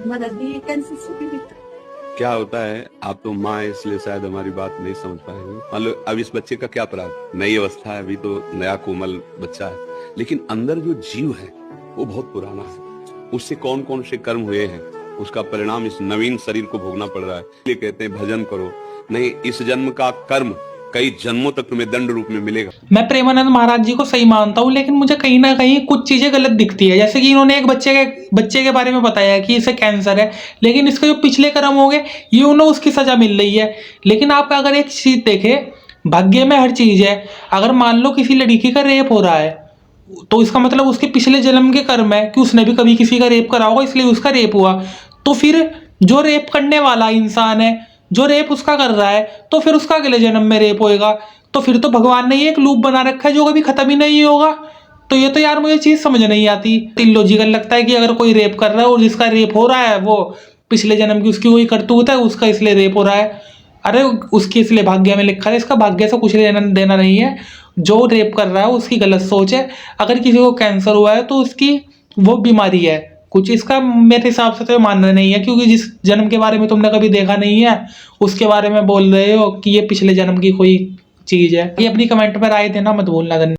मदद भी कैंसर से पीड़ित। क्या होता है, आप तो माँ है इसलिए शायद हमारी बात नहीं समझ पाएंगे। मान लो अब इस बच्चे का क्या अपराध, नई अवस्था है, अभी तो नया कोमल बच्चा है, लेकिन अंदर जो जीव है वो बहुत पुराना है। उससे कौन कौन से कर्म हुए हैं, उसका परिणाम इस नवीन शरीर को भोगना पड़ रहा है। इसलिए कहते हैं भजन करो, नहीं इस जन्म का कर्म कई जन्मों तक तुम्हें दंड रूप में मिलेगा। मैं प्रेमानंद महाराज जी को सही मानता हूँ, लेकिन मुझे कहीं ना कहीं कुछ चीजें गलत दिखती है। जैसे कि इन्होंने एक बच्चे के बारे में बताया कि इसे कैंसर है, लेकिन इसके जो पिछले कर्म हो गए ये उन्हें उसकी सजा मिल रही है। लेकिन आप अगर एक चीज देखें, भाग्य में हर चीज है। अगर मान लो किसी लड़की का रेप हो रहा है तो इसका मतलब उसके पिछले जन्म के कर्म है कि उसने भी कभी किसी का रेप करा होगा, इसलिए उसका रेप हुआ। तो फिर जो रेप करने वाला इंसान है, जो रेप उसका कर रहा है, तो फिर उसका अगले जन्म में रेप होएगा। तो फिर तो भगवान ने ये एक लूप बना रखा है जो कभी खत्म ही नहीं होगा। तो ये तो यार मुझे चीज समझ नहीं आती। इलॉजिकल लगता है कि अगर कोई रेप कर रहा है और जिसका रेप हो रहा है वो पिछले जन्म की उसकी कोई करतूत है, उसका इसलिए रेप हो रहा है। अरे उसकी इसलिए भाग्य में लिखा है, इसका भाग्य से कुछ लेना देना नहीं है। जो रेप कर रहा है उसकी गलत सोच है। अगर किसी को कैंसर हुआ है तो उसकी वो बीमारी है, कुछ इसका मेरे हिसाब से तो मानना नहीं है। क्योंकि जिस जन्म के बारे में तुमने कभी देखा नहीं है उसके बारे में बोल रहे हो कि ये पिछले जन्म की कोई चीज है। ये अपनी कमेंट में राय देना मत भूलना।